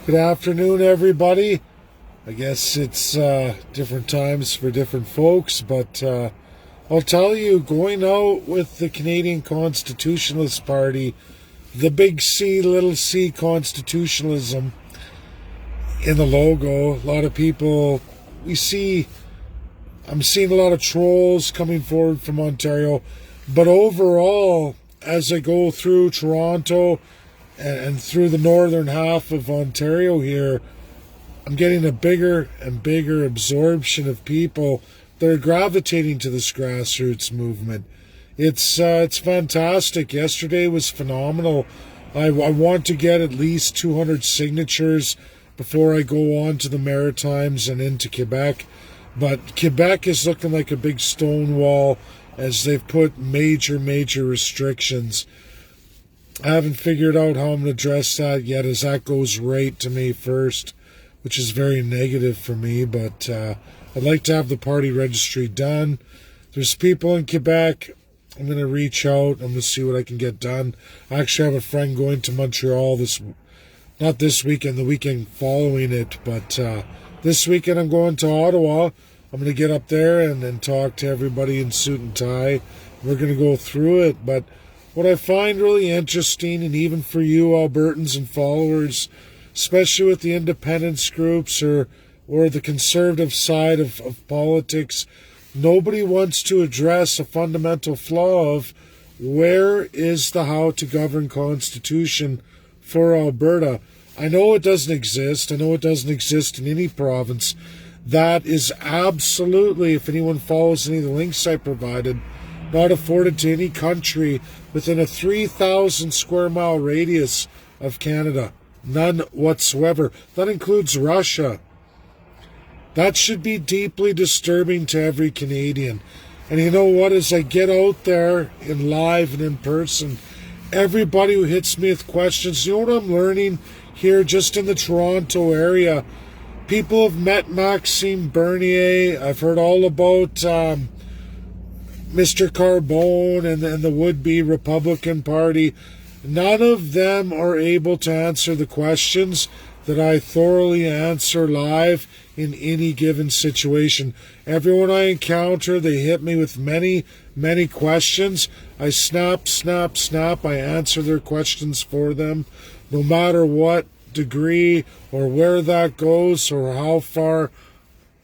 Good afternoon, everybody. I guess it's different times for different folks, but I'll tell you, going out with the Canadian Constitutionalist Party, the big C, little c constitutionalism in the logo, a lot of people, I'm seeing a lot of trolls coming forward from Ontario, but overall, as I go through Toronto and through the northern half of Ontario here, I'm getting a bigger and bigger absorption of people that are gravitating to this grassroots movement. It's fantastic. Yesterday was phenomenal. I want to get at least 200 signatures before I go on to the Maritimes and into Quebec. But Quebec is looking like a big stone wall as they've put major restrictions. I haven't figured out how I'm going to address that yet, as that goes right to May 1st, which is very negative for me, but I'd like to have the party registry done. There's people in Quebec. I'm going to reach out. I'm going to see what I can get done. I actually have a friend going to Montreal not this weekend, the weekend following it, but this weekend I'm going to Ottawa. I'm going to get up there and talk to everybody in suit and tie. We're going to go through it, but what I find really interesting, and even for you Albertans and followers, especially with the independence groups or the conservative side of politics, nobody wants to address a fundamental flaw of where is the how to govern constitution for Alberta. I know it doesn't exist. I know it doesn't exist in any province. That is absolutely, if anyone follows any of the links I provided, not afforded to any country within a 3,000 square mile radius of Canada. None whatsoever. That includes Russia. That should be deeply disturbing to every Canadian. And you know what? As I get out there in live and in person, everybody who hits me with questions, you know what I'm learning here just in the Toronto area? People have met Maxime Bernier. I've heard all about Mr. Carbone and the would-be Republican Party. None of them are able to answer the questions that I thoroughly answer live in any given situation. Everyone I encounter, they hit me with many questions. I snap. I answer their questions for them, no matter what degree or where that goes or how far,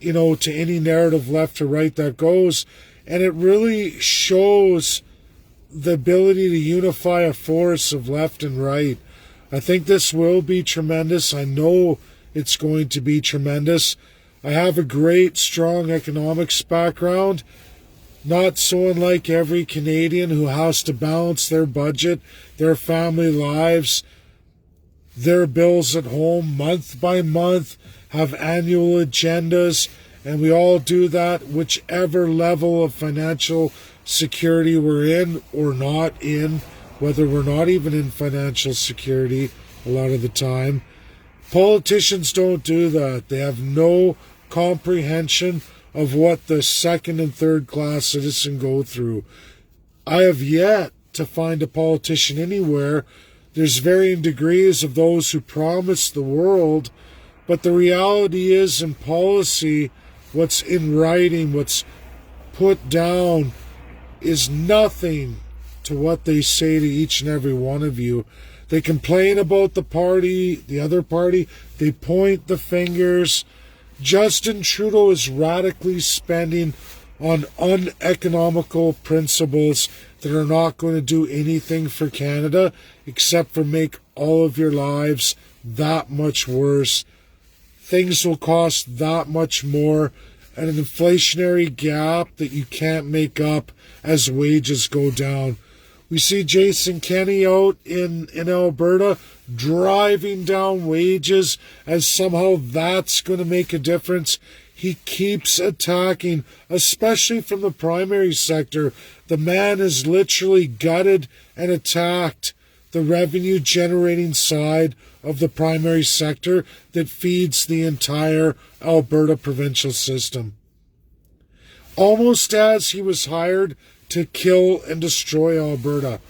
to any narrative left or right that goes. And it really shows the ability to unify a force of left and right. I think this will be tremendous. I know it's going to be tremendous. I have a great, strong economics background, not so unlike every Canadian who has to balance their budget, their family lives, their bills at home month by month, have annual agendas, and we all do that whichever level of financial security we're in or not in, whether we're not even in financial security a lot of the time. Politicians don't do that. They have no comprehension of what the second and third class citizen go through. I have yet to find a politician anywhere. There's varying degrees of those who promise the world, but the reality is in policy, what's in writing, what's put down is nothing to what they say to each and every one of you. They complain about the other party. They point the fingers. Justin Trudeau is radically spending on uneconomical principles that are not going to do anything for Canada except for make all of your lives that much worse. Things will cost that much more, and an inflationary gap that you can't make up as wages go down. We see Jason Kenney out in Alberta driving down wages as somehow that's going to make a difference. He keeps attacking, especially from the primary sector. The man has literally gutted and attacked the revenue generating side of the primary sector that feeds the entire Alberta provincial system. Almost as he was hired to kill and destroy Alberta.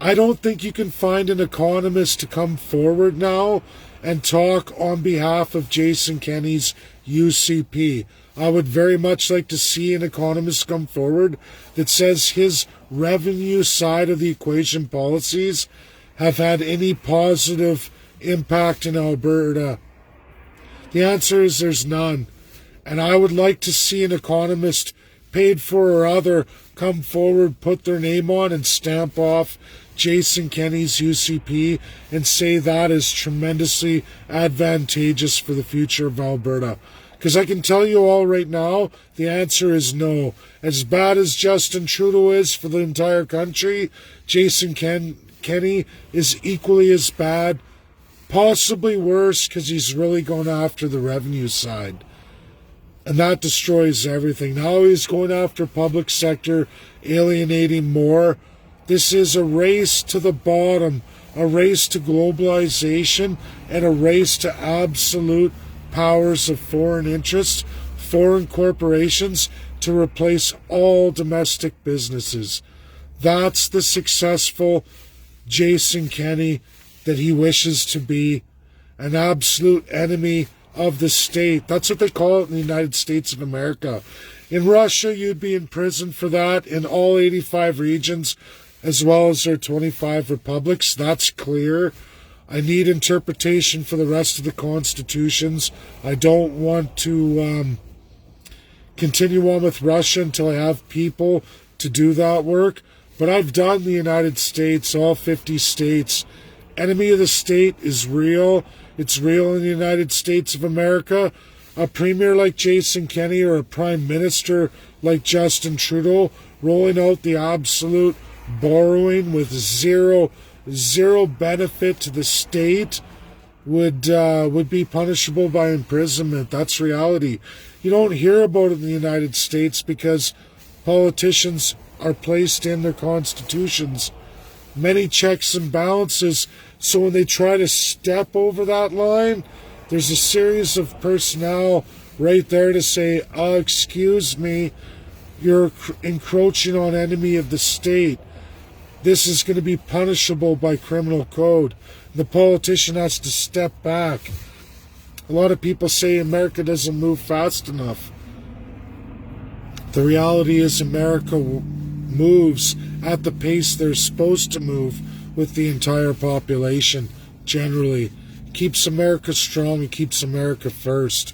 I don't think you can find an economist to come forward now and talk on behalf of Jason Kenney's UCP. I would very much like to see an economist come forward that says his revenue side of the equation policies have had any positive impact in Alberta. The answer is there's none. And I would like to see an economist, paid for or other, come forward, put their name on and stamp off Jason Kenney's UCP and say that is tremendously advantageous for the future of Alberta. Because I can tell you all right now, the answer is no. As bad as Justin Trudeau is for the entire country, Jason Kenney is equally as bad, possibly worse, because he's really going after the revenue side. And that destroys everything. Now he's going after public sector, alienating more. This is a race to the bottom, a race to globalization, and a race to absolute powers of foreign interests, foreign corporations, to replace all domestic businesses. That's the successful Jason Kenney that he wishes to be, an absolute enemy of the state. That's what they call it in the United States of America. In Russia, you'd be in prison for that in all 85 regions, as well as their 25 republics. That's clear. I need interpretation for the rest of the constitutions. I don't want to continue on with Russia until I have people to do that work. But I've done the United States, all 50 states. Enemy of the state is real. It's real in the United States of America. A premier like Jason Kenney or a prime minister like Justin Trudeau rolling out the absolute borrowing with zero benefit to the state would be punishable by imprisonment. That's reality. You don't hear about it in the United States because politicians are placed in their constitutions. Many checks and balances, so when they try to step over that line, there's a series of personnel right there to say, excuse me, you're encroaching on enemy of the state. This is going to be punishable by criminal code. The politician has to step back. A lot of people say America doesn't move fast enough. The reality is America moves at the pace they're supposed to move with the entire population, generally. Keeps America strong and keeps America first.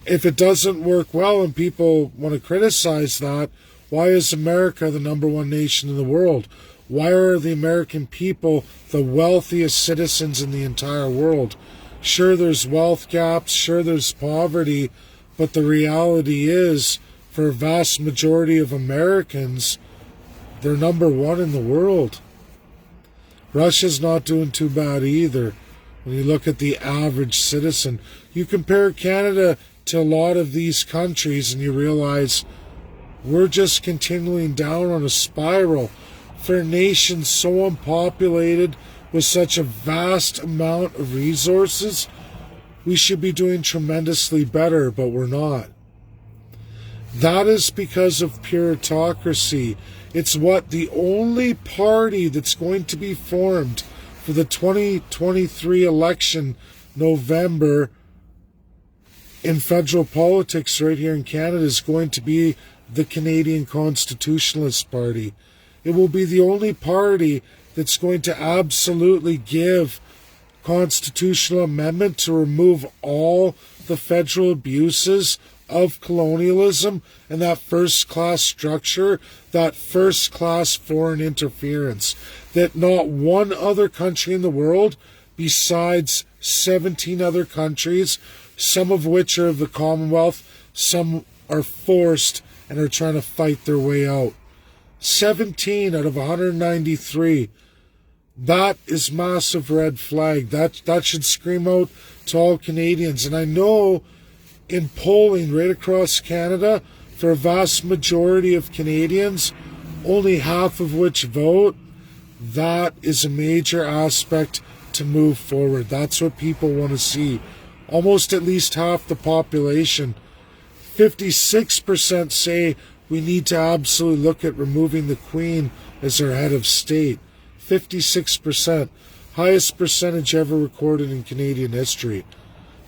If it doesn't work well and people want to criticize that, why is America the number one nation in the world? Why are the American people the wealthiest citizens in the entire world? Sure, there's wealth gaps, sure, there's poverty, but the reality is, for a vast majority of Americans, they're number one in the world. Russia's not doing too bad either. When you look at the average citizen, you compare Canada to a lot of these countries and you realize we're just continuing down on a spiral. For a nation so unpopulated with such a vast amount of resources, we should be doing tremendously better, but we're not. That is because of pure autocracy. It's what the only party that's going to be formed for the 2023 election, November, in federal politics right here in Canada is going to be the Canadian Constitutionalist Party. It will be the only party that's going to absolutely give constitutional amendment to remove all the federal abuses of colonialism and that first-class structure, that first-class foreign interference, that not one other country in the world, besides 17 other countries, some of which are of the Commonwealth, some are forced and are trying to fight their way out. 17 out of 193. That is massive red flag. That should scream out to all Canadians. And I know in polling right across Canada, for a vast majority of Canadians, only half of which vote, that is a major aspect to move forward. That's what people want to see. Almost at least half the population. 56% say we need to absolutely look at removing the Queen as our head of state. 56%. Highest percentage ever recorded in Canadian history.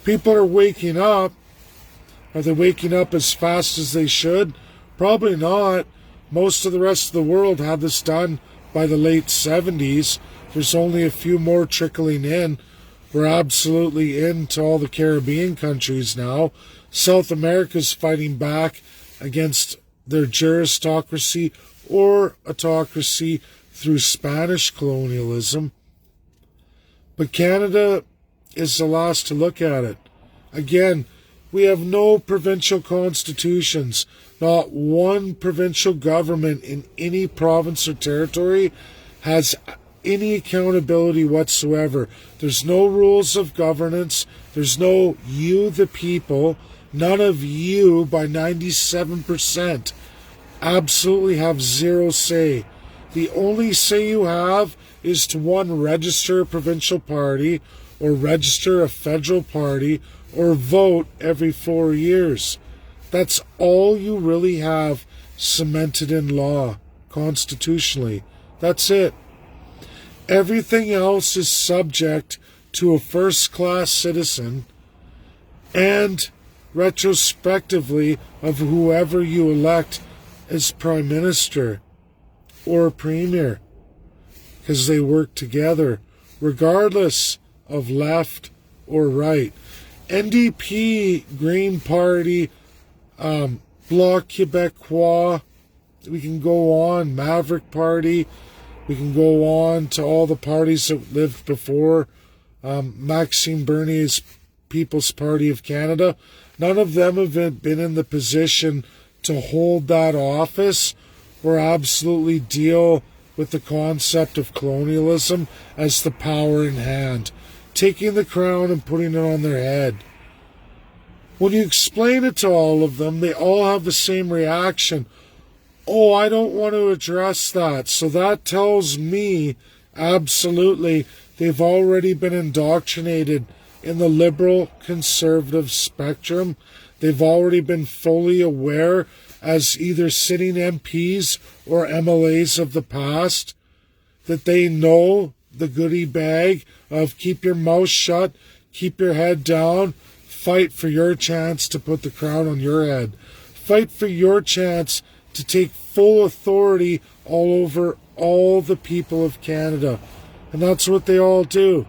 People are waking up. Are they waking up as fast as they should? Probably not. Most of the rest of the world had this done by the late 70s. There's only a few more trickling in. We're absolutely into all the Caribbean countries now. South America's fighting back against their juristocracy or autocracy through Spanish colonialism. But Canada is the last to look at it. Again, we have no provincial constitutions. Not one provincial government in any province or territory has any accountability whatsoever. There's no rules of governance. There's no you, the people. None of you, by 97%, absolutely have zero say. The only say you have is to, one, register a provincial party or register a federal party or vote every 4 years. That's all you really have cemented in law, constitutionally. That's it. Everything else is subject to a first-class citizen and retrospectively of whoever you elect as prime minister or premier, because they work together, regardless of left or right. NDP, Green Party, Bloc Québécois, we can go on, Maverick Party, we can go on to all the parties that lived before, Maxime Bernier's People's Party of Canada. None of them have been in the position to hold that office or absolutely deal with the concept of colonialism as the power in hand, taking the crown and putting it on their head. When you explain it to all of them, they all have the same reaction. Oh, I don't want to address that. So that tells me absolutely they've already been indoctrinated in the liberal conservative spectrum. They've already been fully aware as either sitting MPs or MLAs of the past that they know the goodie bag of keep your mouth shut, keep your head down, fight for your chance to put the crown on your head. Fight for your chance to take full authority all over all the people of Canada. And that's what they all do.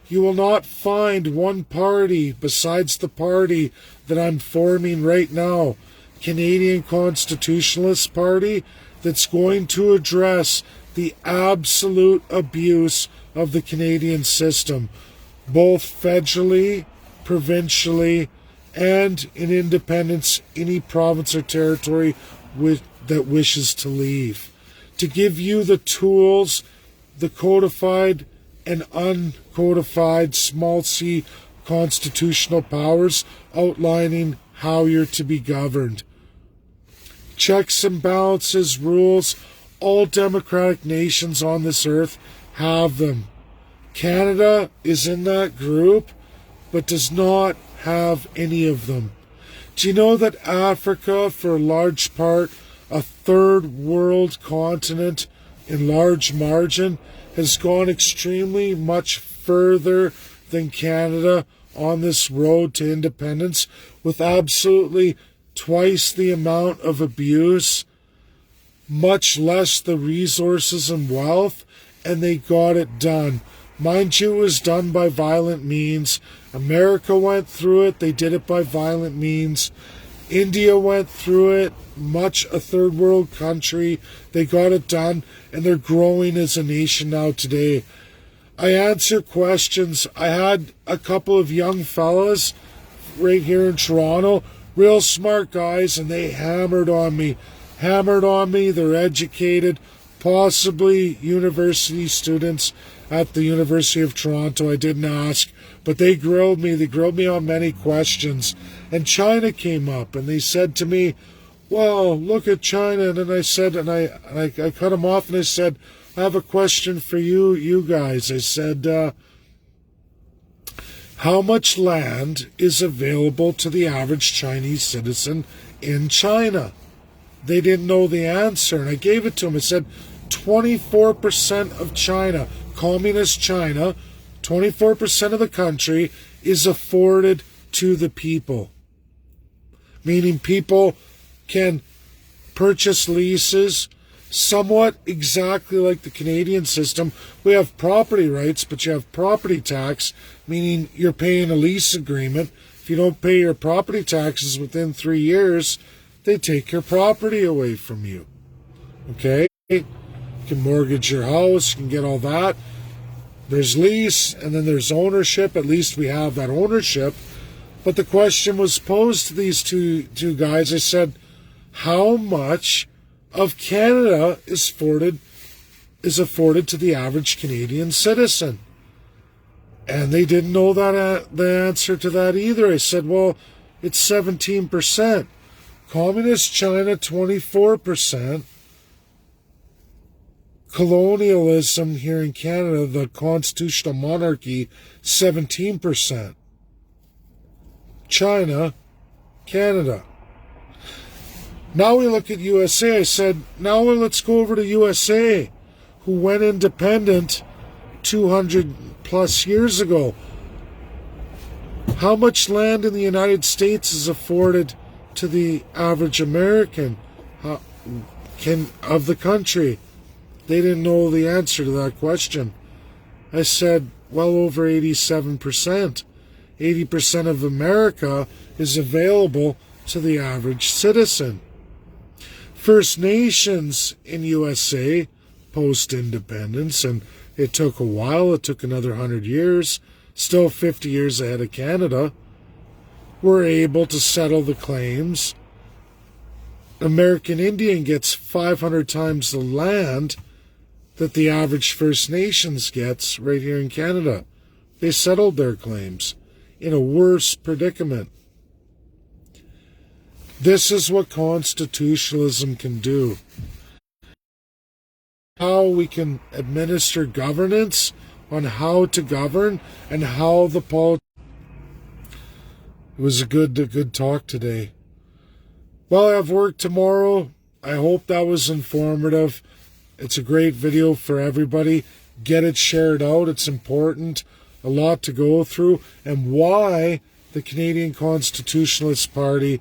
You will not find one party besides the party that I'm forming right now, Canadian Constitutionalist Party, that's going to address the absolute abuse of the Canadian system, both federally, provincially, and in independence, any province or territory that wishes to leave. To give you the tools, the codified and uncodified small c constitutional powers outlining how you're to be governed. Checks and balances, rules, all democratic nations on this earth have them. Canada is in that group, but does not have any of them. Do you know that Africa, for a large part, a third world continent in large margin, has gone extremely much further than Canada on this road to independence, with absolutely twice the amount of abuse, much less the resources and wealth, and they got it done. Mind you, it was done by violent means. America went through it. They did it by violent means. India went through it, much a third world country. They got it done, and they're growing as a nation now today. I answer questions. I had a couple of young fellas right here in Toronto, real smart guys, and they hammered on me. They're educated, possibly university students at the University of Toronto. I didn't ask, but they grilled me. They grilled me on many questions. And China came up, and they said to me, well, look at China. And then I said, and I cut them off, and I said, I have a question for you guys. I said, how much land is available to the average Chinese citizen in China? They didn't know the answer, and I gave it to them. I said, 24% of China, communist China, 24% of the country is afforded to the people. Meaning people can purchase leases, somewhat exactly like the Canadian system. We have property rights, but you have property tax, meaning you're paying a lease agreement. If you don't pay your property taxes within 3 years, they take your property away from you. Okay? You can mortgage your house, you can get all that. There's lease, and then there's ownership. At least we have that ownership. But the question was posed to these two guys. I said, how much of Canada is afforded to the average Canadian citizen? And they didn't know that the answer to that either. I said, well, it's 17%. Communist China, 24%. Colonialism here in Canada, the constitutional monarchy, 17%. China, Canada. Now we look at USA. I said, now let's go over to USA, who went independent 200 plus years ago. How much land in the United States is afforded to the average American of the country? They didn't know the answer to that question. I said, well over 87%. 80% of America is available to the average citizen. First Nations in USA, post-independence, and it took a while, it took another 100 years, still 50 years ahead of Canada, were able to settle the claims. American Indian gets 500 times the land that the average First Nations gets right here in Canada. They settled their claims in a worse predicament. This is what constitutionalism can do. How we can administer governance, on how to govern, and how the politics. It was a good talk today. Well, I have work tomorrow. I hope that was informative. It's a great video for everybody. Get it shared out. It's important. A lot to go through. And why the Canadian Constitutionalist Party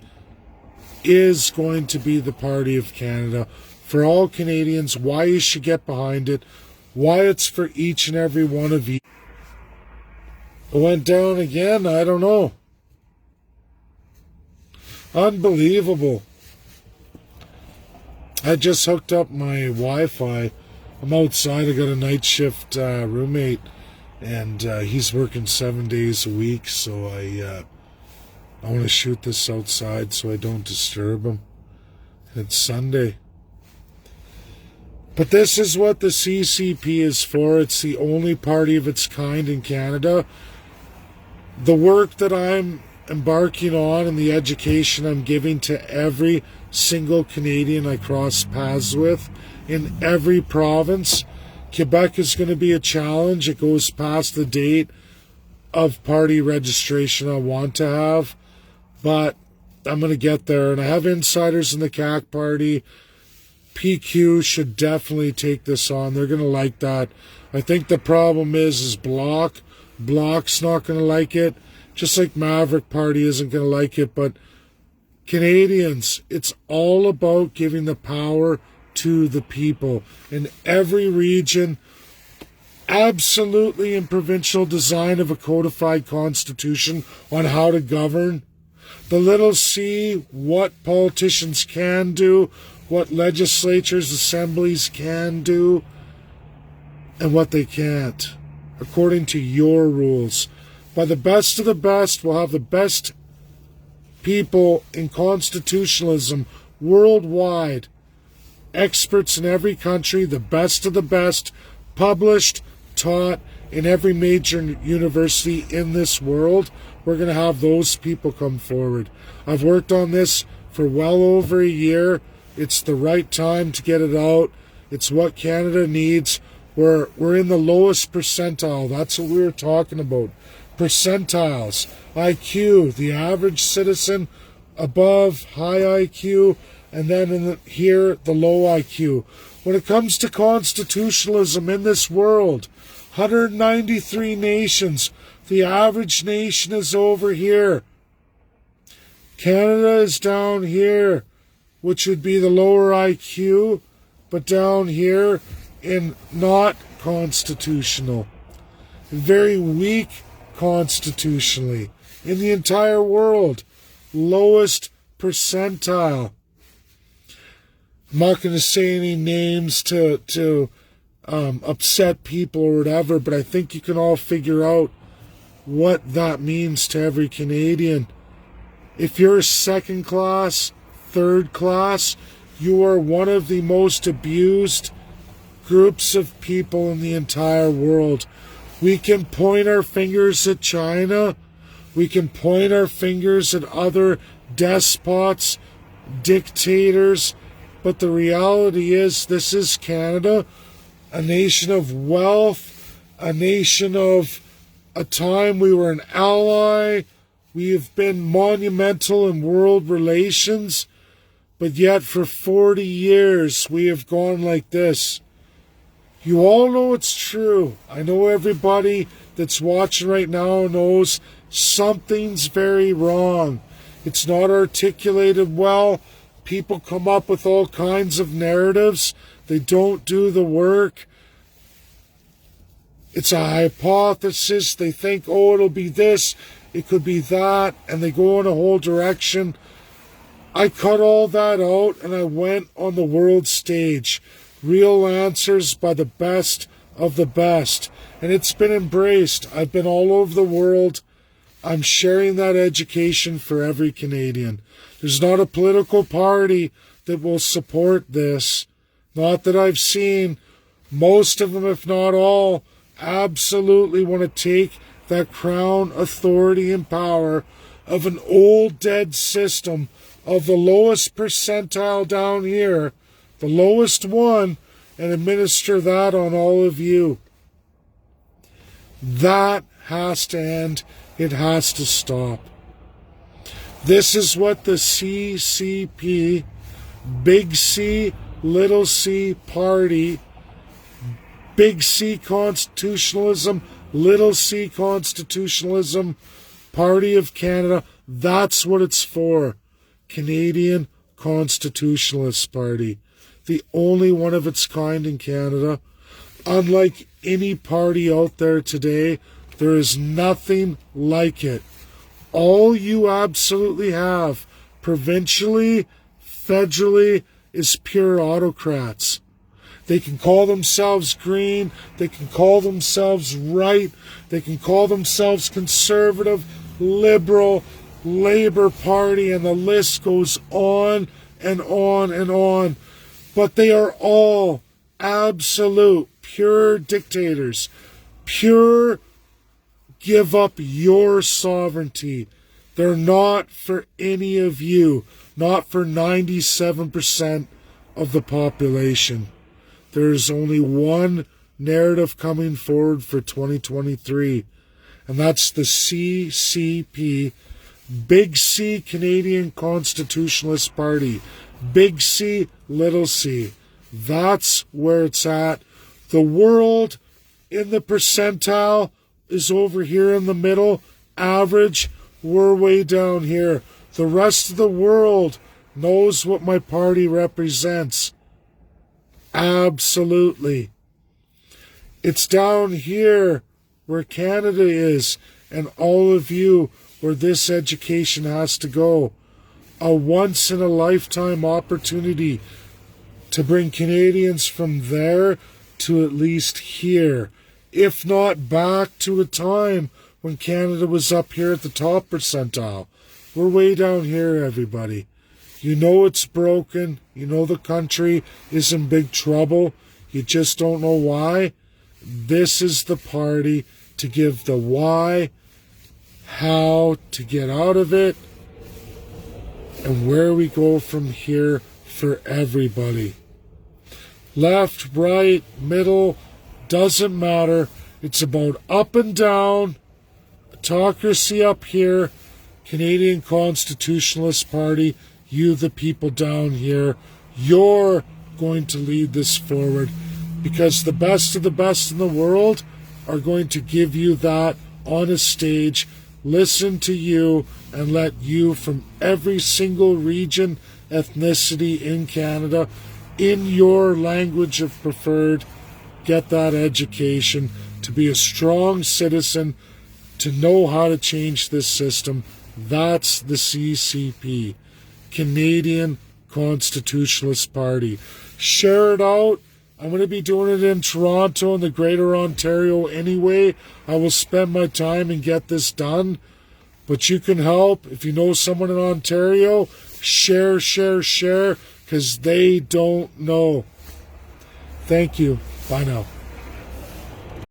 is going to be the party of Canada. For all Canadians, why you should get behind it. Why it's for each and every one of you. It went down again? I don't know. Unbelievable. I just hooked up my Wi-Fi. I'm outside. I got a night shift roommate, and he's working 7 days a week, so I want to shoot this outside so I don't disturb him. It's Sunday. But this is what the CCP is for. It's the only party of its kind in Canada. The work that I'm embarking on and the education I'm giving to every single Canadian I cross paths with in every province. Quebec is going to be a challenge. It goes past the date of party registration I want to have, but I'm going to get there. And I have insiders in the CAC party. PQ should definitely take this on. They're going to like that. I think the problem is Bloc. Bloc's not going to like it. Just like Maverick Party isn't going to like it. But Canadians, it's all about giving the power to the people. In every region, absolutely in provincial design of a codified constitution on how to govern. The little C, what politicians can do, what legislatures, assemblies can do, and what they can't, according to your rules. By the best of the best, we'll have the best people in constitutionalism worldwide, experts in every country, the best of the best, published, taught in every major university in this world. We're going to have those people come forward. I've worked on this for well over a year. It's the right time to get it out. It's what Canada needs. We're in the lowest percentile. That's what we were talking about. Percentiles. IQ, the average citizen above high IQ, and then here, the low IQ. When it comes to constitutionalism in this world, 193 nations. The average nation is over here. Canada is down here, which would be the lower IQ, but down here in not constitutional. Very weak constitutionally. In the entire world, lowest percentile. I'm not going to say any names to upset people or whatever, but I think you can all figure out what that means to every Canadian. If you're second class, third class, you are one of the most abused groups of people in the entire world. We can point our fingers at China. We can point our fingers at other despots, dictators, but the reality is this is Canada, a nation of wealth, a nation of a time we were an ally. We have been monumental in world relations, but yet for 40 years we have gone like this. You all know it's true. I know everybody that's watching right now knows something's very wrong. It's not articulated well. People come up with all kinds of narratives. They don't do the work. It's a hypothesis. They think, oh, it'll be this, it could be that, and they go in a whole direction. I cut all that out and I went on the world stage. Real answers by the best of the best. And it's been embraced. I've been all over the world. I'm sharing that education for every Canadian. There's not a political party that will support this. Not that I've seen. Most of them, if not all, absolutely want to take that crown authority and power of an old dead system of the lowest percentile down here, the lowest one, and administer that on all of you. That has to end. It has to stop. This is what the CCP, Big C, Little C Party, Big C Constitutionalism, Little C Constitutionalism, Party of Canada, that's what it's for. Canadian Constitutionalist Party. The only one of its kind in Canada. Unlike any party out there today, there is nothing like it. All you absolutely have, provincially, federally, is pure autocrats. They can call themselves green, they can call themselves right, they can call themselves conservative, liberal, Labour Party, and the list goes on and on and on. But they are all absolute, pure dictators. Pure give up your sovereignty. They're not for any of you. Not for 97% of the population. There's only one narrative coming forward for 2023. And that's the CCP, Big C Canadian Constitutionalist Party. Big C, Little C. That's where it's at. The world in the percentile is over here in the middle. Average, we're way down here. The rest of the world knows what my party represents. Absolutely. It's down here where Canada is, and all of you where this education has to go. A once-in-a-lifetime opportunity to bring Canadians from there to at least here, if not back to a time when Canada was up here at the top percentile. We're way down here, everybody. You know it's broken. You know the country is in big trouble. You just don't know why. This is the party to give the why, how to get out of it, and where we go from here for everybody. Left, right, middle, doesn't matter. It's about up and down, autocracy up here, Canadian Constitutionalist Party, you the people down here. Your going to lead this forward, because the best of the best in the world are going to give you that on a stage, listen to you, and let you from every single region, ethnicity in Canada, in your language of preferred, get that education to be a strong citizen, to know how to change this system. That's the CCP, Canadian Constitutionalist Party. Share it out. I'm going to be doing it in Toronto and the Greater Ontario anyway. I will spend my time and get this done. But you can help. If you know someone in Ontario, share, because they don't know. Thank you. Bye now.